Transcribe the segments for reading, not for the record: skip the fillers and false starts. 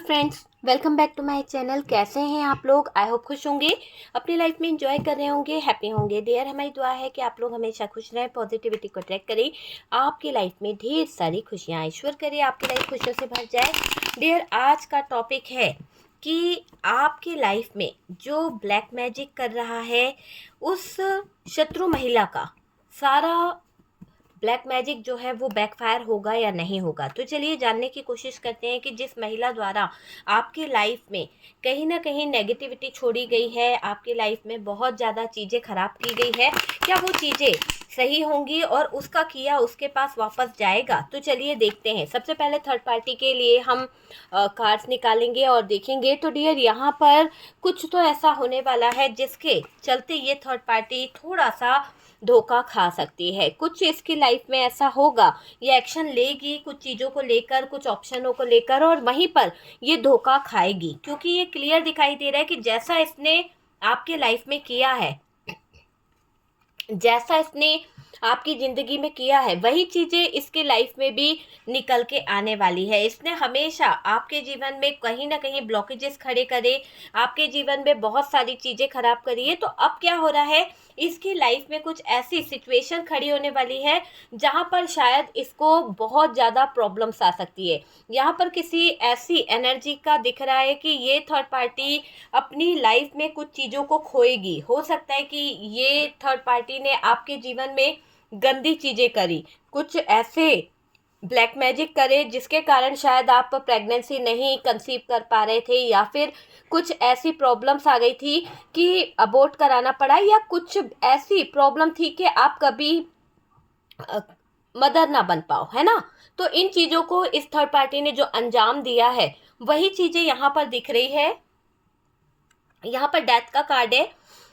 Friends, welcome back to my channel. कैसे हैं आप लोग? आई होप खुश होंगे, अपनी लाइफ में एंजॉय कर रहे होंगे, हैप्पी होंगे। डियर, हमारी दुआ है कि आप लोग हमेशा खुश रहें, पॉजिटिविटी को ट्रैक करें, आपकी लाइफ में ढेर सारी खुशियाँ ईश्वर करे आपकी लाइफ खुशियों से भर जाए। डियर, आज का टॉपिक है कि आपकी लाइफ में जो ब्लैक मैजिक कर रहा है उस शत्रु महिला का सारा ब्लैक मैजिक जो है वो बैकफायर होगा या नहीं होगा। तो चलिए जानने की कोशिश करते हैं कि जिस महिला द्वारा आपकी लाइफ में कहीं ना कहीं नेगेटिविटी छोड़ी गई है, आपकी लाइफ में बहुत ज़्यादा चीज़ें खराब की गई है, क्या वो चीज़ें सही होंगी और उसका किया उसके पास वापस जाएगा? तो चलिए देखते हैं। सबसे पहले थर्ड पार्टी के लिए हम कार्ड्स निकालेंगे और देखेंगे। तो डियर, यहाँ पर कुछ तो ऐसा होने वाला है जिसके चलते ये थर्ड पार्टी थोड़ा सा धोखा खा सकती है। कुछ इसकी लाइफ में ऐसा होगा, ये एक्शन लेगी कुछ चीज़ों को लेकर, कुछ ऑप्शनों को लेकर, और वहीं पर ये धोखा खाएगी। क्योंकि ये क्लियर दिखाई दे रहा है कि जैसा इसने आपके लाइफ में किया है, जैसा इसने आपकी ज़िंदगी में किया है, वही चीज़ें इसके लाइफ में भी निकल के आने वाली है। इसने हमेशा आपके जीवन में कहीं ना कहीं ब्लॉकेजेस खड़े करे, आपके जीवन में बहुत सारी चीज़ें खराब करी है। तो अब क्या हो रहा है, इसकी लाइफ में कुछ ऐसी सिचुएशन खड़ी होने वाली है जहाँ पर शायद इसको बहुत ज़्यादा प्रॉब्लम्स आ सकती है। यहाँ पर किसी ऐसी एनर्जी का दिख रहा है कि ये थर्ड पार्टी अपनी लाइफ में कुछ चीज़ों को खोएगी। हो सकता है कि ये थर्ड पार्टी ने आपके जीवन में गंदी चीज़ें करी, कुछ ऐसे ब्लैक मैजिक करे जिसके कारण शायद आप प्रेगनेंसी नहीं कंसीव कर पा रहे थे, या फिर कुछ ऐसी प्रॉब्लम्स आ गई थी कि अबॉर्ट कराना पड़ा, या कुछ ऐसी प्रॉब्लम थी कि आप कभी मदर ना बन पाओ, है ना। तो इन चीज़ों को इस थर्ड पार्टी ने जो अंजाम दिया है वही चीज़ें यहाँ पर दिख रही है। यहाँ पर डेथ का कार्ड है।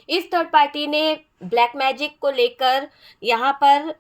इस थर्ड पार्टी ने ब्लैक मैजिक को लेकर यहाँ पर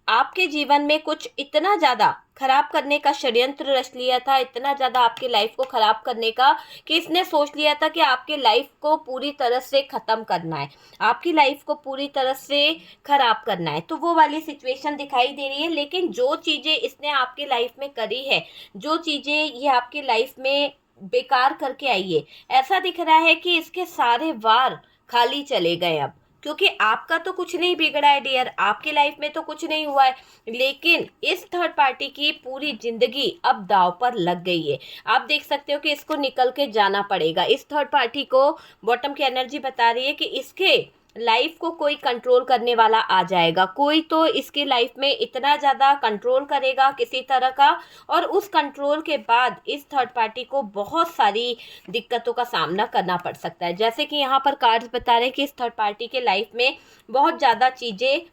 आपके जीवन में कुछ इतना ज़्यादा खराब करने का षड्यंत्र रच लिया था, इतना ज़्यादा आपकी लाइफ को ख़राब करने का, कि इसने सोच लिया था कि आपके लाइफ को पूरी तरह से ख़त्म करना है, आपकी लाइफ को पूरी तरह से ख़राब करना है। तो वो वाली सिचुएशन दिखाई दे रही है। लेकिन जो चीज़ें इसने आपकी लाइफ में करी है, जो चीज़ें ये आपकी लाइफ में बेकार करके आई है, ऐसा दिख रहा है कि इसके सारे वार खाली चले गए अब। क्योंकि आपका तो कुछ नहीं बिगड़ा है डियर, आपकी लाइफ में तो कुछ नहीं हुआ है, लेकिन इस थर्ड पार्टी की पूरी जिंदगी अब दांव पर लग गई है। आप देख सकते हो कि इसको निकल के जाना पड़ेगा। इस थर्ड पार्टी को बॉटम की एनर्जी बता रही है कि इसके लाइफ को कोई कंट्रोल करने वाला आ जाएगा, कोई तो इसकी लाइफ में इतना ज़्यादा कंट्रोल करेगा किसी तरह का, और उस कंट्रोल के बाद इस थर्ड पार्टी को बहुत सारी दिक्कतों का सामना करना पड़ सकता है। जैसे कि यहाँ पर कार्ड्स बता रहे हैं कि इस थर्ड पार्टी के लाइफ में बहुत ज़्यादा चीज़ें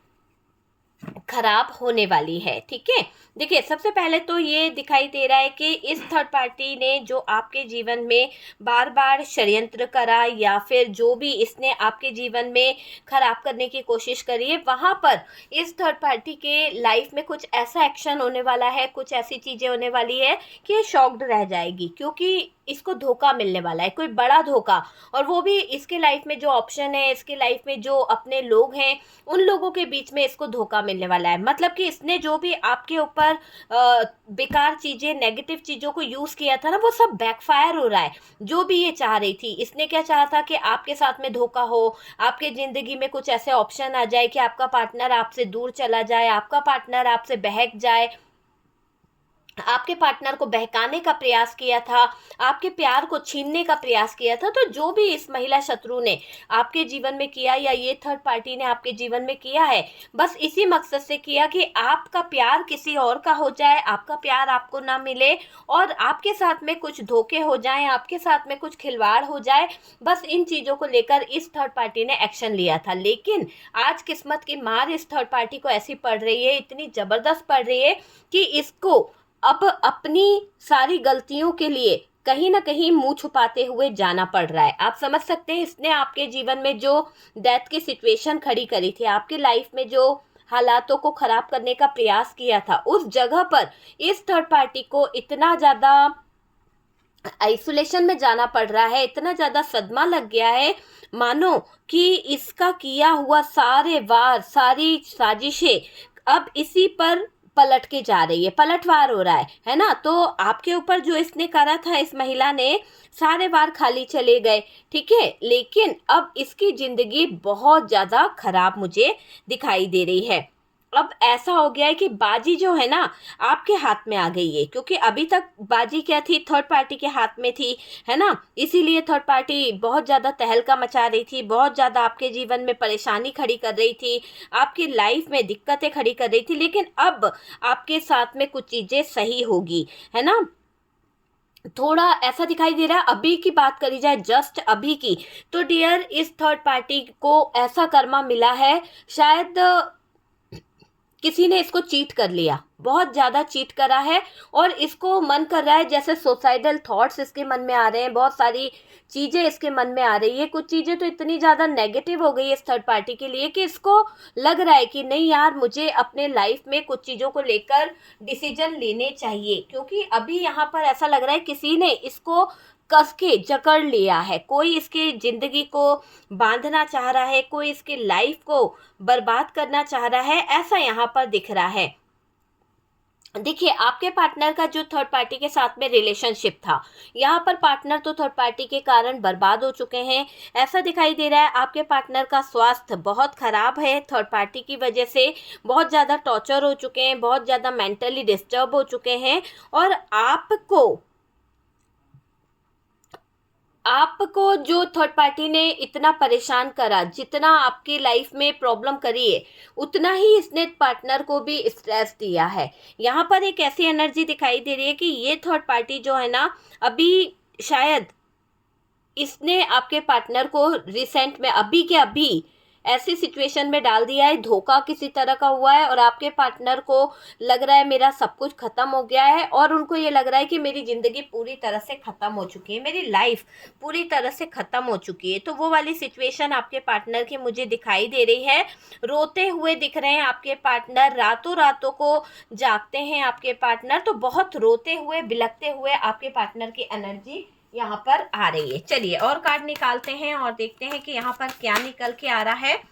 खराब होने वाली है। ठीक है, देखिए सबसे पहले तो ये दिखाई दे रहा है कि इस थर्ड पार्टी ने जो आपके जीवन में बार बार षड्यंत्र करा, या फिर जो भी इसने आपके जीवन में खराब करने की कोशिश करी है, वहाँ पर इस थर्ड पार्टी के लाइफ में कुछ ऐसा एक्शन होने वाला है, कुछ ऐसी चीज़ें होने वाली है कि ये शॉक्ड रह जाएगी। क्योंकि इसको धोखा मिलने वाला है, कोई बड़ा धोखा, और वो भी इसके लाइफ में जो ऑप्शन है, इसके लाइफ में जो अपने लोग हैं, उन लोगों के बीच में इसको धोखा मिलने वाला है। मतलब कि इसने जो भी आपके ऊपर बेकार चीज़ें, नेगेटिव चीज़ों को यूज़ किया था ना, वो सब बैकफायर हो रहा है। जो भी ये चाह रही थी, इसने क्या चाहा था कि आपके साथ में धोखा हो, आपके ज़िंदगी में कुछ ऐसे ऑप्शन आ जाए कि आपका पार्टनर आपसे दूर चला जाए, आपका पार्टनर आपसे बहक जाए, आपके पार्टनर को बहकाने का प्रयास किया था, आपके प्यार को छीनने का प्रयास किया था। तो जो भी इस महिला शत्रु ने आपके जीवन में किया, या ये थर्ड पार्टी ने आपके जीवन में किया है, बस इसी मकसद से किया कि आपका प्यार किसी और का हो जाए, आपका प्यार आपको ना मिले, और आपके साथ में कुछ धोखे हो जाएं, आपके साथ में कुछ खिलवाड़ हो जाए। बस इन चीज़ों को लेकर इस थर्ड पार्टी ने एक्शन लिया था। लेकिन आज किस्मत की मार इस थर्ड पार्टी को ऐसी पड़ रही है, इतनी ज़बरदस्त पड़ रही है कि इसको अब अपनी सारी गलतियों के लिए कहीं ना कहीं मुंह छुपाते हुए जाना पड़ रहा है। आप समझ सकते हैं, इसने आपके जीवन में जो डेथ की सिचुएशन खड़ी करी थी, आपकी लाइफ में जो हालातों को खराब करने का प्रयास किया था, उस जगह पर इस थर्ड पार्टी को इतना ज़्यादा आइसोलेशन में जाना पड़ रहा है, इतना ज़्यादा सदमा लग गया है, मानो कि इसका किया हुआ सारे वार, सारी साजिशें अब इसी पर पलट के जा रही है, पलटवार हो रहा है ना। तो आपके ऊपर जो इसने करा था, इस महिला ने, सारे वार खाली चले गए, ठीक है। लेकिन अब इसकी जिंदगी बहुत ज़्यादा खराब मुझे दिखाई दे रही है। अब ऐसा हो गया है कि बाजी जो है ना आपके हाथ में आ गई है, क्योंकि अभी तक बाजी क्या थी, थर्ड पार्टी के हाथ में थी, है ना। इसीलिए थर्ड पार्टी बहुत ज़्यादा तहलका मचा रही थी, बहुत ज़्यादा आपके जीवन में परेशानी खड़ी कर रही थी, आपकी लाइफ में दिक्कतें खड़ी कर रही थी। लेकिन अब आपके साथ में कुछ चीज़ें सही होगी, है ना। थोड़ा ऐसा दिखाई दे रहा है। अभी की बात करी जाए, जस्ट अभी की, तो डियर इस थर्ड पार्टी को ऐसा कर्मा मिला है, शायद किसी ने इसको चीट कर लिया, बहुत ज़्यादा चीट करा है, और इसको मन कर रहा है, जैसे सुसाइडल थॉट्स इसके मन में आ रहे हैं, बहुत सारी चीज़ें इसके मन में आ रही है। कुछ चीज़ें तो इतनी ज़्यादा नेगेटिव हो गई है इस थर्ड पार्टी के लिए कि इसको लग रहा है कि नहीं यार, मुझे अपने लाइफ में कुछ चीज़ों को लेकर डिसीजन लेने चाहिए, क्योंकि अभी यहाँ पर ऐसा लग रहा है किसी ने इसको कस के जकड़ लिया है। कोई इसकी ज़िंदगी को बांधना चाह रहा है, कोई इसकी लाइफ को बर्बाद करना चाह रहा है, ऐसा यहाँ पर दिख रहा है। देखिए, आपके पार्टनर का जो थर्ड पार्टी के साथ में रिलेशनशिप था, यहाँ पर पार्टनर तो थर्ड पार्टी के कारण बर्बाद हो चुके हैं। ऐसा दिखाई दे रहा है आपके पार्टनर का स्वास्थ्य बहुत खराब है, थर्ड पार्टी की वजह से बहुत ज़्यादा टॉर्चर हो चुके हैं, बहुत ज़्यादा मेंटली डिस्टर्ब हो चुके हैं। और आपको जो थर्ड पार्टी ने इतना परेशान करा, जितना आपकी लाइफ में प्रॉब्लम करी है, उतना ही इसने पार्टनर को भी स्ट्रेस दिया है। यहाँ पर एक ऐसी एनर्जी दिखाई दे रही है कि ये थर्ड पार्टी जो है ना, अभी शायद इसने आपके पार्टनर को रिसेंट में अभी के अभी ऐसी सिचुएशन में डाल दिया है, धोखा किसी तरह का हुआ है, और आपके पार्टनर को लग रहा है मेरा सब कुछ खत्म हो गया है, और उनको ये लग रहा है कि मेरी ज़िंदगी पूरी तरह से ख़त्म हो चुकी है, मेरी लाइफ पूरी तरह से ख़त्म हो चुकी है। तो वो वाली सिचुएशन आपके पार्टनर की मुझे दिखाई दे रही है। रोते हुए दिख रहे हैं आपके पार्टनर, रातों रातों को जागते हैं आपके पार्टनर, तो बहुत रोते हुए बिलखते हुए आपके पार्टनर की एनर्जी यहाँ पर आ रही है। चलिए और कार्ड निकालते हैं और देखते हैं कि यहाँ पर क्या निकल के आ रहा है।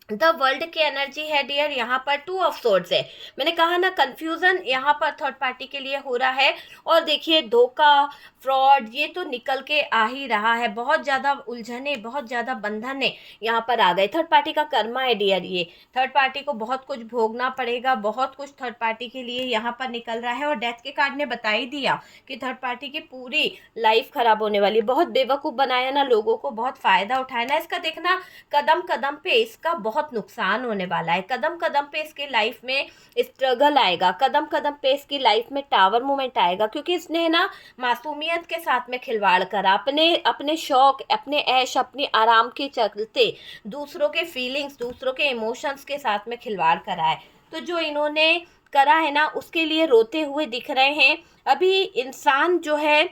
द वर्ल्ड की एनर्जी है डियर, यहाँ पर 2 ऑफ सोर्ड्स है। मैंने कहा ना, कंफ्यूजन यहाँ पर थर्ड पार्टी के लिए हो रहा है। और देखिए, धोखा, फ्रॉड, ये तो निकल के आ ही रहा है। बहुत ज़्यादा उलझने, बहुत ज़्यादा बंधन है यहाँ पर आ गए। थर्ड पार्टी का कर्मा है डियर, ये थर्ड पार्टी को बहुत कुछ भोगना पड़ेगा, बहुत कुछ थर्ड पार्टी के लिए यहाँ पर निकल रहा है। और डेथ के कार्ड ने बता ही दिया कि थर्ड पार्टी की पूरी लाइफ खराब होने वाली। बहुत बेवकूफ़ बनाया ना लोगों को, बहुत फ़ायदा उठाया ना इसका। देखना, कदम कदम पे इसका बहुत नुकसान होने वाला है। कदम कदम पे इसके लाइफ में स्ट्रगल आएगा, कदम कदम पे इसकी लाइफ में टावर मोमेंट आएगा, क्योंकि इसने ना मासूमियत के साथ में खिलवाड़ करा, अपने शौक, अपने ऐश, अपने आराम के चलते दूसरों के फीलिंग्स, दूसरों के इमोशंस के साथ में खिलवाड़ करा है। तो जो इन्होंने करा है ना, उसके लिए रोते हुए दिख रहे हैं। अभी इंसान जो है,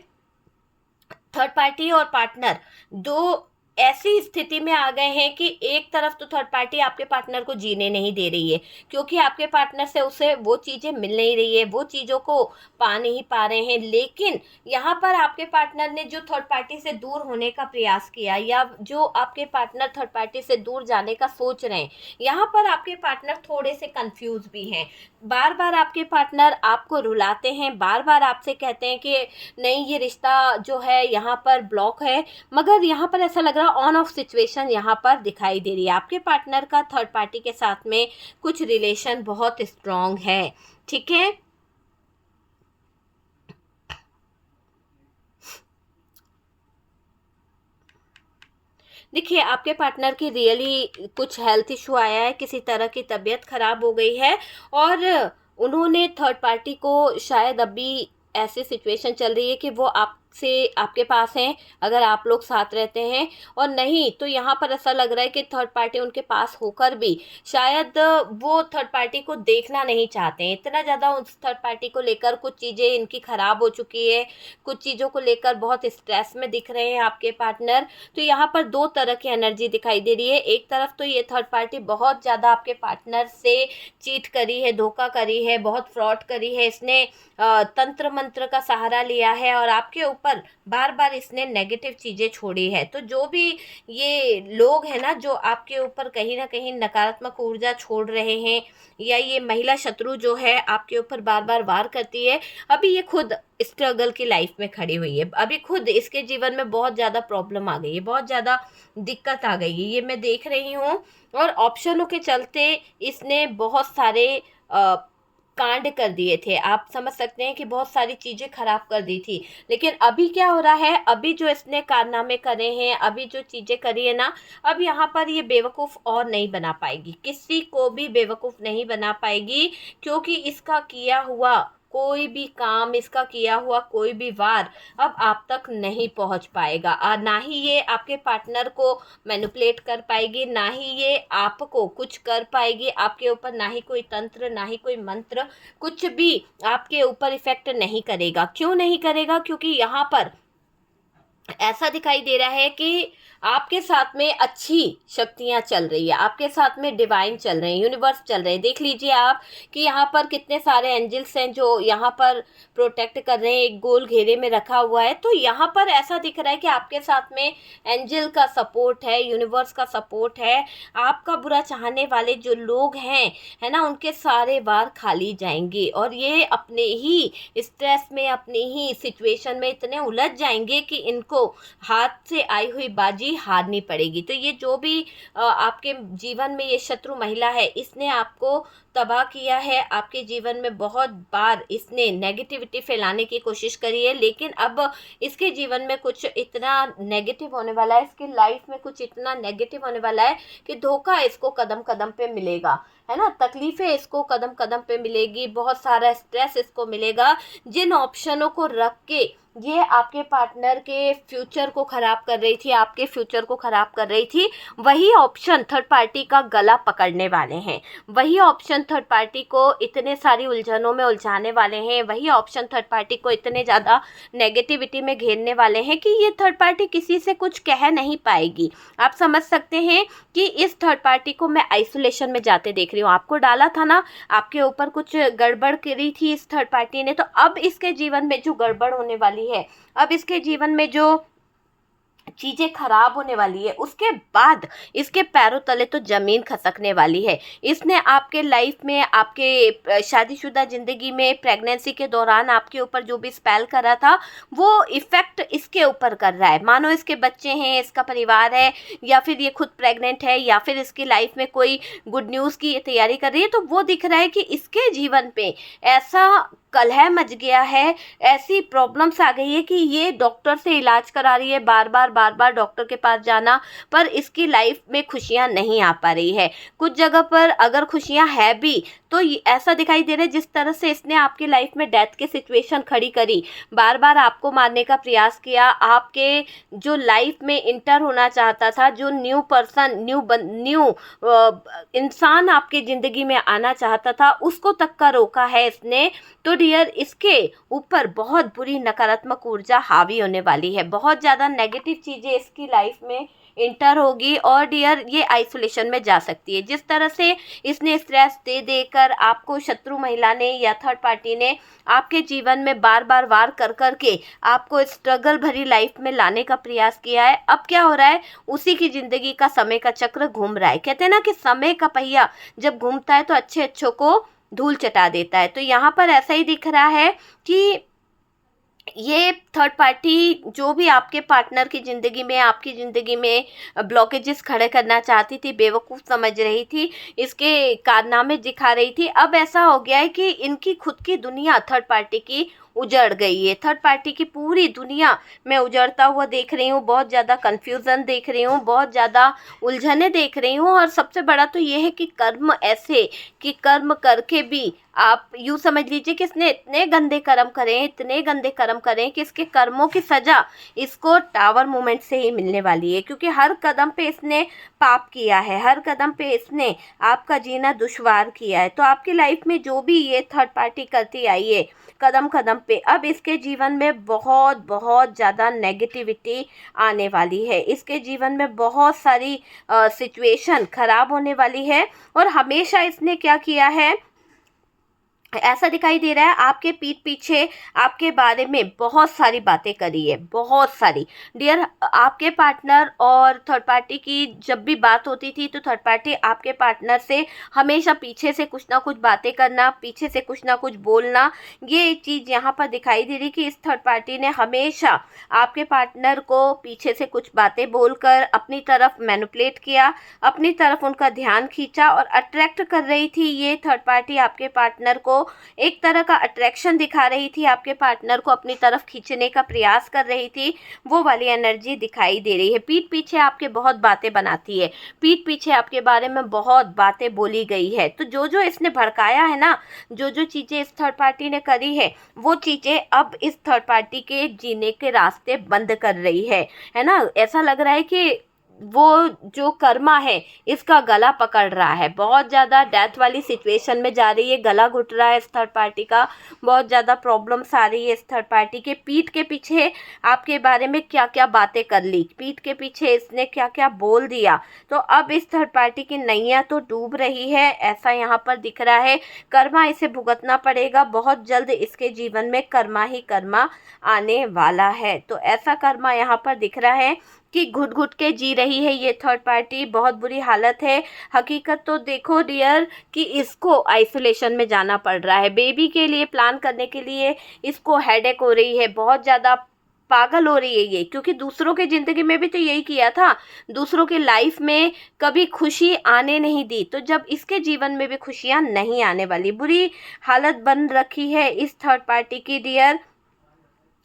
थर्ड पार्टी और पार्टनर, दो ऐसी स्थिति में आ गए हैं कि एक तरफ तो थर्ड पार्टी आपके पार्टनर को जीने नहीं दे रही है, क्योंकि आपके पार्टनर से उसे वो चीज़ें मिल नहीं रही है, वो चीज़ों को पा नहीं पा रहे हैं। लेकिन यहाँ पर आपके पार्टनर ने जो थर्ड पार्टी से दूर होने का प्रयास किया, या जो आपके पार्टनर थर्ड पार्टी से दूर जाने का सोच रहे हैं, यहाँ पर आपके पार्टनर थोड़े से कंफ्यूज भी हैं। बार बार आपके पार्टनर आपको रुलाते हैं, बार बार आपसे कहते हैं कि नहीं, ये रिश्ता जो है यहाँ पर ब्लॉक है। मगर यहाँ पर ऐसा लग रहा है ऑन ऑफ सिचुएशन यहाँ पर दिखाई दे रही है। आपके पार्टनर का थर्ड पार्टी के साथ में कुछ रिलेशन बहुत स्ट्रॉन्ग है, ठीक है। देखिए, आपके पार्टनर की रियली कुछ हेल्थ इशू आया है, किसी तरह की तबीयत खराब हो गई है, और उन्होंने थर्ड पार्टी को शायद अभी ऐसी सिचुएशन चल रही है कि वो आपसे, आपके पास हैं अगर आप लोग साथ रहते हैं, और नहीं तो यहाँ पर ऐसा लग रहा है कि थर्ड पार्टी उनके पास होकर भी शायद वो थर्ड पार्टी को देखना नहीं चाहते हैं। इतना ज़्यादा उस थर्ड पार्टी को लेकर कुछ चीज़ें इनकी ख़राब हो चुकी है, कुछ चीज़ों को लेकर बहुत स्ट्रेस में दिख रहे हैं आपके पार्टनर। तो यहाँ पर 2 तरह की एनर्जी दिखाई दे रही है। एक तरफ तो ये थर्ड पार्टी बहुत ज़्यादा आपके पार्टनर से चीट करी है, धोखा करी है, बहुत फ्रॉड करी है, इसने तंत्र मंत्र का सहारा लिया है, और आपके ऊपर ऊपर बार बार इसने नेगेटिव चीज़ें छोड़ी है। तो जो भी ये लोग हैं ना जो आपके ऊपर कहीं ना कहीं नकारात्मक ऊर्जा छोड़ रहे हैं, या ये महिला शत्रु जो है आपके ऊपर बार बार वार करती है, अभी ये खुद स्ट्रगल की लाइफ में खड़ी हुई है। अभी खुद इसके जीवन में बहुत ज़्यादा प्रॉब्लम आ गई है, बहुत ज़्यादा दिक्कत आ गई है, ये मैं देख रही हूँ। और ऑप्शनों के चलते इसने बहुत सारे कांड कर दिए थे। आप समझ सकते हैं कि बहुत सारी चीज़ें खराब कर दी थी। लेकिन अभी क्या हो रहा है, अभी जो इसने कारनामे करे हैं, अभी जो चीज़ें करी है ना, अब यहाँ पर ये बेवकूफ़ और नहीं बना पाएगी, किसी को भी बेवकूफ़ नहीं बना पाएगी, क्योंकि इसका किया हुआ कोई भी काम, इसका किया हुआ कोई भी वार अब आप तक नहीं पहुंच पाएगा। और ना ही ये आपके पार्टनर को मैनिपुलेट कर पाएगी, ना ही ये आपको कुछ कर पाएगी, आपके ऊपर ना ही कोई तंत्र, ना ही कोई मंत्र, कुछ भी आपके ऊपर इफेक्ट नहीं करेगा। क्यों नहीं करेगा? क्योंकि यहाँ पर ऐसा दिखाई दे रहा है कि आपके साथ में अच्छी शक्तियां चल रही है, आपके साथ में डिवाइन चल रहे हैं, यूनिवर्स चल रहे हैं। देख लीजिए आप कि यहाँ पर कितने सारे एंजल्स हैं जो यहाँ पर प्रोटेक्ट कर रहे हैं, एक गोल घेरे में रखा हुआ है। तो यहाँ पर ऐसा दिख रहा है कि आपके साथ में एंजल का सपोर्ट है, यूनिवर्स का सपोर्ट है। आपका बुरा चाहने वाले जो लोग हैं, है ना, उनके सारे वार खाली जाएंगे और ये अपने ही स्ट्रेस में, अपनी ही सिचुएशन में इतने उलझ जाएंगे कि इनको हाथ से आई हुई बाजी हारनी पड़ेगी। तो ये जो भी आपके जीवन में ये शत्रु महिला है, इसने आपको तबाह किया है, आपके जीवन में बहुत बार इसने नेगेटिविटी फैलाने की कोशिश करी है। लेकिन अब इसके जीवन में कुछ इतना नेगेटिव होने वाला है, इसकी लाइफ में कुछ इतना नेगेटिव होने वाला है कि धोखा इसको कदम कदम पे मिलेगा, है ना, तकलीफें इसको कदम कदम पे मिलेगी, बहुत सारा स्ट्रेस इसको मिलेगा। जिन ऑप्शनों को रख के ये आपके पार्टनर के फ्यूचर को ख़राब कर रही थी, आपके फ्यूचर को ख़राब कर रही थी, वही ऑप्शन थर्ड पार्टी का गला पकड़ने वाले हैं। वही ऑप्शन थर्ड पार्टी को इतने सारी उलझनों में उलझाने वाले हैं। वही ऑप्शन थर्ड पार्टी को इतने ज़्यादा नेगेटिविटी में घेरने वाले हैं कि ये थर्ड पार्टी किसी से कुछ कह नहीं पाएगी। आप समझ सकते हैं कि इस थर्ड पार्टी को मैं आइसोलेशन में जाते देख रही हूँ। आपको डाला था ना, आपके ऊपर कुछ गड़बड़ करी थी इस थर्ड पार्टी ने, तो अब इसके जीवन में जो गड़बड़ होने वाली है, अब इसके जीवन में जो चीज़ें खराब होने वाली है, उसके बाद इसके पैरों तले तो ज़मीन खसकने वाली है। इसने आपके लाइफ में, आपके शादीशुदा ज़िंदगी में, प्रेगनेंसी के दौरान आपके ऊपर जो भी स्पेल करा था, वो इफ़ेक्ट इसके ऊपर कर रहा है। मानो इसके बच्चे हैं, इसका परिवार है, या फिर ये खुद प्रेग्नेंट है, या फिर इसकी लाइफ में कोई गुड न्यूज़ की तैयारी कर रही है, तो वो दिख रहा है कि इसके जीवन पे ऐसा कलह मच गया है, ऐसी प्रॉब्लम्स आ गई है कि ये डॉक्टर से इलाज करा रही है, बार बार डॉक्टर के पास जाना, पर इसकी लाइफ में खुशियां नहीं आ पा रही है। कुछ जगह पर अगर खुशियां है भी, तो ऐसा दिखाई दे रहा है जिस तरह से इसने आपकी लाइफ में डेथ की सिचुएशन खड़ी करी, बार बार आपको मारने का प्रयास किया, आपके जो लाइफ में इंटर होना चाहता था, जो न्यू पर्सन, न्यू इंसान आपके ज़िंदगी में आना चाहता था, उसको तक का रोका है इसने। तो डियर, इसके ऊपर बहुत बुरी नकारात्मक ऊर्जा हावी होने वाली है, बहुत ज़्यादा नेगेटिव चीज़ें इसकी लाइफ में इंटर होगी, और डियर ये आइसोलेशन में जा सकती है। जिस तरह से इसने स्ट्रेस दे देकर आपको, शत्रु महिला ने या थर्ड पार्टी ने आपके जीवन में बार बार वार कर कर के आपको स्ट्रगल भरी लाइफ में लाने का प्रयास किया है, अब क्या हो रहा है, उसी की ज़िंदगी का समय का चक्र घूम रहा है। कहते हैं ना कि समय का पहिया जब घूमता है तो अच्छे अच्छों को धूल चटा देता है। तो यहाँ पर ऐसा ही दिख रहा है कि ये थर्ड पार्टी जो भी आपके पार्टनर की ज़िंदगी में, आपकी ज़िंदगी में ब्लॉकेजेस खड़े करना चाहती थी, बेवकूफ़ समझ रही थी, इसके कारनामे दिखा रही थी, अब ऐसा हो गया है कि इनकी खुद की दुनिया थर्ड पार्टी की उजड़ गई है। थर्ड पार्टी की पूरी दुनिया मैं उजड़ता हुआ देख रही हूँ, बहुत ज़्यादा कन्फ्यूज़न देख रही हूँ, बहुत ज़्यादा उलझने देख रही हूँ। और सबसे बड़ा तो ये है कि कर्म ऐसे कि कर्म करके भी आप यूँ समझ लीजिए कि इसने इतने गंदे कर्म करें, इतने गंदे कर्म करें कि इसके कर्मों की सज़ा इसको टावर मूवमेंट से ही मिलने वाली है, क्योंकि हर कदम पे इसने पाप किया है, हर कदम पे इसने आपका जीना दुश्वार किया है। तो आपकी लाइफ में जो भी ये थर्ड पार्टी करती आई है कदम कदम पे, अब इसके जीवन में बहुत बहुत ज़्यादा नेगेटिविटी आने वाली है, इसके जीवन में बहुत सारी सिचुएशन खराब होने वाली है। और हमेशा इसने क्या किया है, ऐसा दिखाई दे रहा है आपके पीठ पीछे आपके बारे में बहुत सारी बातें करी है, बहुत सारी। डियर, आपके पार्टनर और थर्ड पार्टी की जब भी बात होती थी तो थर्ड पार्टी आपके पार्टनर से हमेशा पीछे से कुछ ना कुछ बातें करना, पीछे से कुछ ना कुछ बोलना, ये चीज़ यहाँ पर दिखाई दे रही कि इस थर्ड पार्टी ने हमेशा आपके पार्टनर को पीछे से कुछ बातें बोलकर अपनी तरफ मैनिपुलेट किया, अपनी तरफ उनका ध्यान खींचा और अट्रैक्ट कर रही थी। ये थर्ड पार्टी आपके पार्टनर को एक तरह का अट्रैक्शन दिखा रही थी, आपके पार्टनर को अपनी तरफ खींचने का प्रयास कर रही थी, वो वाली एनर्जी दिखाई दे रही है। पीठ पीछे आपके बहुत बातें बनाती है, पीठ पीछे आपके बारे में बहुत बातें बोली गई है। तो जो जो इसने भड़काया है ना, जो जो चीज़ें इस थर्ड पार्टी ने करी है, वो चीज़ें अब इस थर्ड पार्टी के जीने के रास्ते बंद कर रही है ना। ऐसा लग रहा है कि वो जो कर्मा है इसका गला पकड़ रहा है, बहुत ज़्यादा डेथ वाली सिचुएशन में जा रही है, गला घुट रहा है इस थर्ड पार्टी का, बहुत ज़्यादा प्रॉब्लम्स आ रही है इस थर्ड पार्टी के। पीठ के पीछे आपके बारे में क्या क्या बातें कर ली, पीठ के पीछे इसने क्या क्या बोल दिया, तो अब इस थर्ड पार्टी की नैया तो डूब रही है, ऐसा यहाँ पर दिख रहा है। कर्मा इसे भुगतना पड़ेगा, बहुत जल्द इसके जीवन में कर्मा ही कर्मा आने वाला है। तो ऐसा कर्मा यहाँ पर दिख रहा है कि घुट घुट के जी रही है ये थर्ड पार्टी, बहुत बुरी हालत है। हकीकत तो देखो डियर कि इसको आइसोलेशन में जाना पड़ रहा है, बेबी के लिए प्लान करने के लिए इसको हेडेक हो रही है, बहुत ज़्यादा पागल हो रही है ये, क्योंकि दूसरों के ज़िंदगी में भी तो यही किया था, दूसरों के लाइफ में कभी खुशी आने नहीं दी, तो जब इसके जीवन में भी खुशियाँ नहीं आने वाली, बुरी हालत बन रखी है इस थर्ड पार्टी की डियर।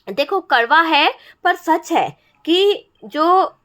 देखो कड़वा है पर सच है कि जो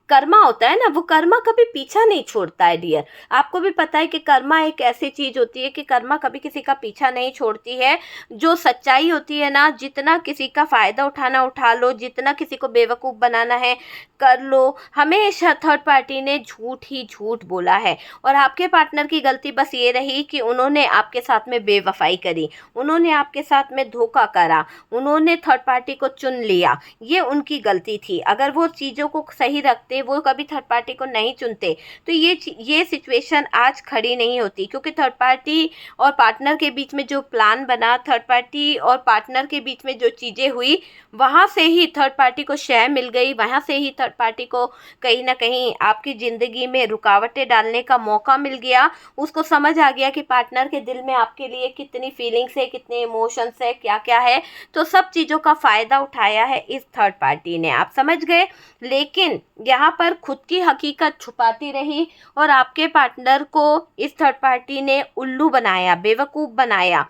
कर्मा होता है ना, वो कर्मा कभी पीछा नहीं छोड़ता है डियर। आपको भी पता है कि कर्मा एक ऐसी चीज होती है कि कर्मा कभी किसी का पीछा नहीं छोड़ती है। जो सच्चाई होती है ना, जितना किसी का फायदा उठाना उठा लो, जितना किसी को बेवकूफ़ बनाना है कर लो। हमेशा थर्ड पार्टी ने झूठ ही झूठ बोला है, और आपके पार्टनर की गलती बस ये रही कि उन्होंने आपके साथ में बेवफाई करी, उन्होंने आपके साथ में धोखा करा, उन्होंने थर्ड पार्टी को चुन लिया, ये उनकी गलती थी। अगर वो चीज़ों को सही रखते, वो कभी थर्ड पार्टी को नहीं चुनते, तो ये सिचुएशन आज खड़ी नहीं होती, क्योंकि थर्ड पार्टी और पार्टनर के बीच में जो प्लान बना, थर्ड पार्टी और पार्टनर के बीच में जो चीज़ें हुई, वहाँ से ही थर्ड पार्टी को शय मिल गई, वहाँ से ही थर्ड पार्टी को कहीं ना कहीं आपकी ज़िंदगी में रुकावटें डालने का मौका मिल गया। उसको समझ आ गया कि पार्टनर के दिल में आपके लिए कितनी फीलिंग्स है, कितने इमोशंस है, क्या क्या है, तो सब चीज़ों का फ़ायदा उठाया है इस थर्ड पार्टी ने, आप समझ गए। लेकिन यहाँ पर खुद की हकीकत छुपाती रही और आपके पार्टनर को इस थर्ड पार्टी ने उल्लू बनाया, बेवकूफ़ बनाया।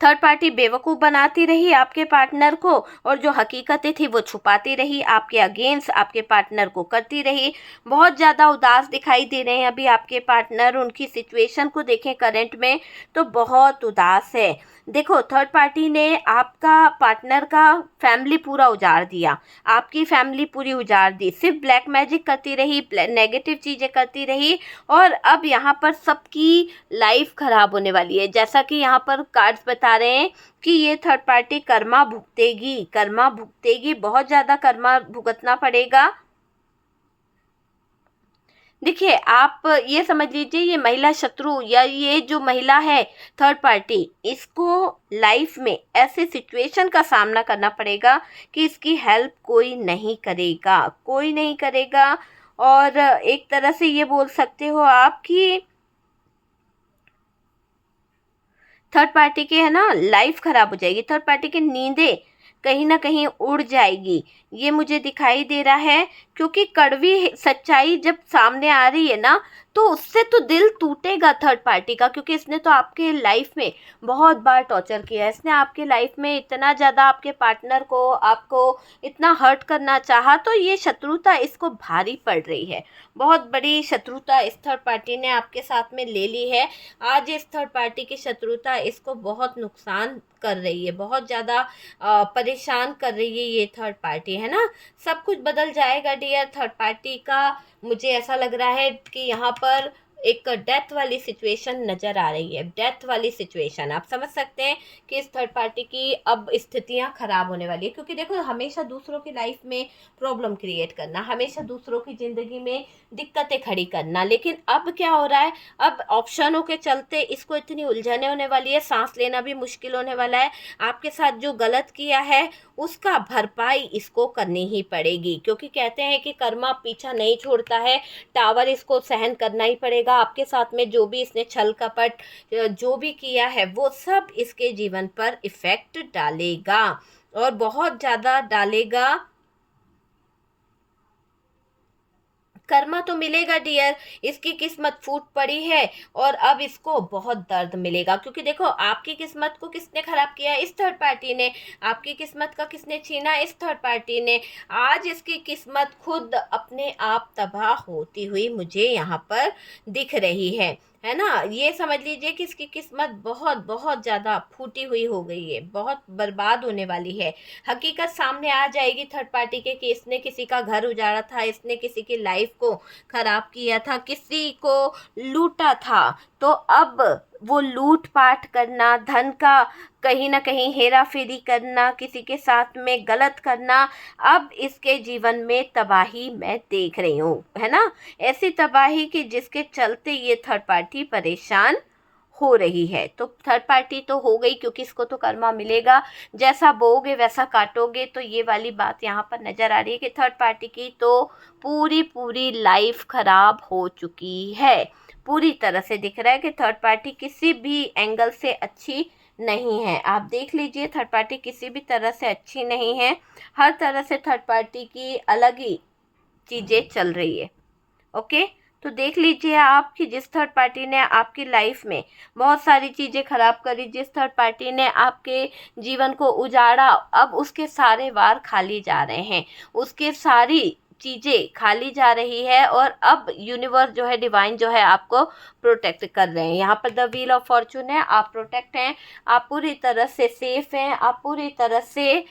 थर्ड पार्टी बेवकूफ़ बनाती रही आपके पार्टनर को, और जो हकीकतें थी वो छुपाती रही, आपके अगेंस्ट आपके पार्टनर को करती रही। बहुत ज़्यादा उदास दिखाई दे रहे हैं अभी आपके पार्टनर, उनकी सिचुएशन को देखें करंट में तो बहुत उदास है। देखो थर्ड पार्टी ने आपका पार्टनर का फैमिली पूरा उजाड़ दिया, आपकी फैमिली पूरी उजाड़ दी, सिर्फ ब्लैक मैजिक करती रही, नेगेटिव चीज़ें करती रही, और अब यहाँ पर सबकी लाइफ खराब होने वाली है। जैसा कि यहाँ पर कार्ड्स बता रहे हैं कि ये थर्ड पार्टी कर्मा भुगतेगी, कर्मा भुगतेगी, बहुत ज़्यादा कर्मा भुगतना पड़ेगा। देखिए आप ये समझ लीजिए, ये महिला शत्रु या ये जो महिला है थर्ड पार्टी, इसको लाइफ में ऐसे सिचुएशन का सामना करना पड़ेगा कि इसकी हेल्प कोई नहीं करेगा, कोई नहीं करेगा। और एक तरह से ये बोल सकते हो आप कि थर्ड पार्टी के है ना लाइफ खराब हो जाएगी, थर्ड पार्टी की नींदें कहीं ना कहीं उड़ जाएगी, ये मुझे दिखाई दे रहा है। क्योंकि कड़वी सच्चाई जब सामने आ रही है ना, तो उससे तो दिल टूटेगा थर्ड पार्टी का, क्योंकि इसने तो आपके लाइफ में बहुत बार टॉर्चर किया है, इसने आपके लाइफ में इतना ज़्यादा आपके पार्टनर को, आपको इतना हर्ट करना चाहा, तो ये शत्रुता इसको भारी पड़ रही है, बहुत बड़ी शत्रुता इस थर्ड पार्टी ने आपके साथ में ले ली है। आज इस थर्ड पार्टी की शत्रुता इसको बहुत नुकसान कर रही है, बहुत ज़्यादा परेशान कर रही है ये थर्ड पार्टी, है ना। सब कुछ बदल जाएगा डियर थर्ड पार्टी का, मुझे ऐसा लग रहा है कि यहाँ पर एक डेथ वाली सिचुएशन नज़र आ रही है। डेथ वाली सिचुएशन आप समझ सकते हैं कि इस थर्ड पार्टी की अब स्थितियां खराब होने वाली है, क्योंकि देखो हमेशा दूसरों की लाइफ में प्रॉब्लम क्रिएट करना, हमेशा दूसरों की ज़िंदगी में दिक्कतें खड़ी करना, लेकिन अब क्या हो रहा है, अब ऑप्शनों के चलते इसको इतनी उलझने होने वाली है, सांस लेना भी मुश्किल होने वाला है। आपके साथ जो गलत किया है उसका भरपाई इसको करनी ही पड़ेगी, क्योंकि कहते हैं कि कर्मा पीछा नहीं छोड़ता है। टावर इसको सहन करना ही पड़ेगा। आपके साथ में जो भी इसने छल कपट जो भी किया है वो सब इसके जीवन पर इफेक्ट डालेगा, और बहुत ज़्यादा डालेगा। कर्मा तो मिलेगा डियर, इसकी किस्मत फूट पड़ी है और अब इसको बहुत दर्द मिलेगा, क्योंकि देखो आपकी किस्मत को किसने खराब किया, इस थर्ड पार्टी ने। आपकी किस्मत का किसने छीना, इस थर्ड पार्टी ने। आज इसकी किस्मत खुद अपने आप तबाह होती हुई मुझे यहाँ पर दिख रही है ना। ये समझ लीजिए कि इसकी किस्मत बहुत बहुत ज़्यादा फूटी हुई हो गई है, बहुत बर्बाद होने वाली है। हकीकत सामने आ जाएगी थर्ड पार्टी के कि इसने किसी का घर उजाड़ा था, इसने किसी की लाइफ को खराब किया था, किसी को लूटा था। तो अब वो लूट पाट करना, धन का कहीं ना कहीं हेरा फेरी करना, किसी के साथ में गलत करना, अब इसके जीवन में तबाही मैं देख रही हूँ, है ना। ऐसी तबाही कि जिसके चलते ये थर्ड पार्टी परेशान हो रही है। तो थर्ड पार्टी तो हो गई, क्योंकि इसको तो कर्मा मिलेगा, जैसा बोओगे वैसा काटोगे। तो ये वाली बात यहाँ पर नज़र आ रही है कि थर्ड पार्टी की तो पूरी पूरी लाइफ खराब हो चुकी है। पूरी तरह से दिख रहा है कि थर्ड पार्टी किसी भी एंगल से अच्छी नहीं है। आप देख लीजिए, थर्ड पार्टी किसी भी तरह से अच्छी नहीं है। हर तरह से थर्ड पार्टी की अलग ही चीज़ें चल रही है। ओके, तो देख लीजिए आप कि जिस थर्ड पार्टी ने आपकी लाइफ में बहुत सारी चीज़ें खराब करी, जिस थर्ड पार्टी ने आपके जीवन को उजाड़ा, अब उसके सारे वार खाली जा रहे हैं, उसके सारी चीज़ें खाली जा रही है। और अब यूनिवर्स जो है, डिवाइन जो है, आपको प्रोटेक्ट कर रहे हैं। यहाँ पर द व्हील ऑफ फॉर्चून है, आप प्रोटेक्ट हैं, आप पूरी तरह से सेफ हैं, आप पूरी तरह से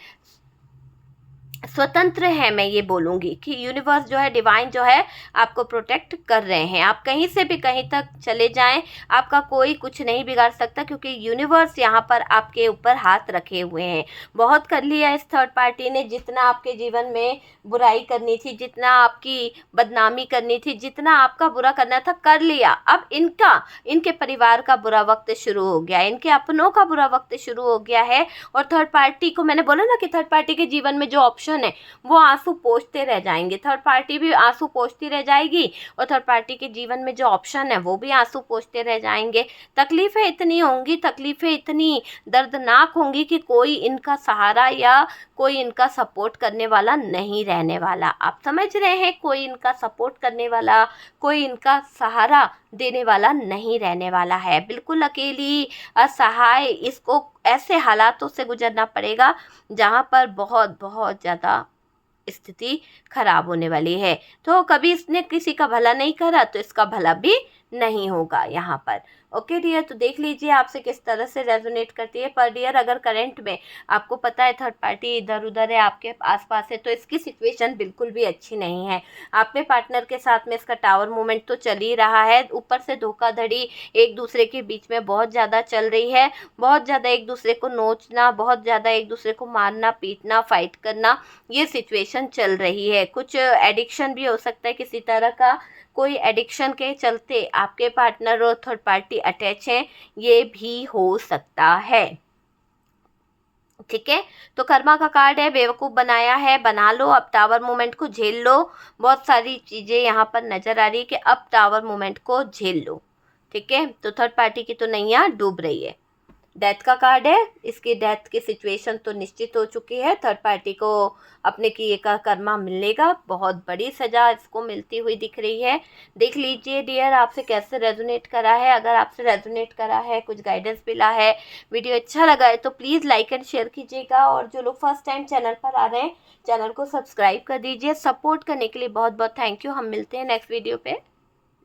स्वतंत्र है। मैं ये बोलूँगी कि यूनिवर्स जो है, डिवाइन जो है, आपको प्रोटेक्ट कर रहे हैं। आप कहीं से भी कहीं तक चले जाएं, आपका कोई कुछ नहीं बिगाड़ सकता, क्योंकि यूनिवर्स यहाँ पर आपके ऊपर हाथ रखे हुए हैं। बहुत कर लिया इस थर्ड पार्टी ने, जितना आपके जीवन में बुराई करनी थी, जितना आपकी बदनामी करनी थी, जितना आपका बुरा करना था, कर लिया। अब इनके परिवार का बुरा वक्त शुरू हो गया, इनके अपनों का बुरा वक्त शुरू हो गया है। और थर्ड पार्टी को मैंने बोला ना कि थर्ड पार्टी के जीवन में जो ऑप्शन है वो आंसू पोंछते रह जाएंगे, थर्ड पार्टी भी आंसू पोंछती रह जाएगी, और थर्ड पार्टी के जीवन में जो ऑप्शन है वो भी आंसू पोंछते रह जाएंगे। तकलीफें इतनी होंगी, तकलीफें इतनी दर्दनाक होंगी कि कोई इनका सहारा या कोई इनका सपोर्ट करने वाला नहीं रहने वाला। आप समझ रहे हैं, कोई इनका सपोर्ट करने वाला, कोई इनका सहारा देने वाला नहीं रहने वाला है। बिल्कुल अकेली, असहाय इसको ऐसे हालातों से गुजरना पड़ेगा जहाँ पर बहुत बहुत ज़्यादा स्थिति खराब होने वाली है। तो कभी इसने किसी का भला नहीं करा, तो इसका भला भी नहीं होगा यहाँ पर। ओके डियर, तो देख लीजिए आपसे किस तरह से रेजोनेट करती है। पर डियर, अगर करंट में आपको पता है थर्ड पार्टी इधर उधर है, आपके आसपास है, तो इसकी सिचुएशन बिल्कुल भी अच्छी नहीं है। आपके पार्टनर के साथ में इसका टावर मूवमेंट तो चल ही रहा है, ऊपर से धोखाधड़ी एक दूसरे के बीच में बहुत ज़्यादा चल रही है। बहुत ज़्यादा एक दूसरे को नोचना, बहुत ज़्यादा एक दूसरे को मारना पीटना, फाइट करना, ये सिचुएशन चल रही है। कुछ एडिक्शन भी हो सकता है किसी तरह का, कोई एडिक्शन के चलते आपके पार्टनर और थर्ड पार्टी अटैच हैं, ये भी हो सकता है। ठीक है, तो कर्मा का कार्ड है, बेवकूफ़ बनाया है, बना लो, अब टावर मूवमेंट को झेल लो। बहुत सारी चीज़ें यहाँ पर नज़र आ रही है कि अब टावर मूवमेंट को झेल लो। ठीक है, तो थर्ड पार्टी की तो नैया डूब रही है। डेथ का कार्ड है, इसकी डेथ की सिचुएशन तो निश्चित हो चुकी है। थर्ड पार्टी को अपने किए का कर्मा मिलेगा, बहुत बड़ी सज़ा इसको मिलती हुई दिख रही है। देख लीजिए डियर आपसे कैसे रेजोनेट करा है। अगर आपसे रेजोनेट करा है, कुछ गाइडेंस मिला है, वीडियो अच्छा लगा है, तो प्लीज़ लाइक एंड शेयर कीजिएगा। और जो लोग फर्स्ट टाइम चैनल पर आ रहे हैं, चैनल को सब्सक्राइब कर दीजिए। सपोर्ट करने के लिए बहुत बहुत थैंक यू। हम मिलते हैं नेक्स्ट वीडियो पे।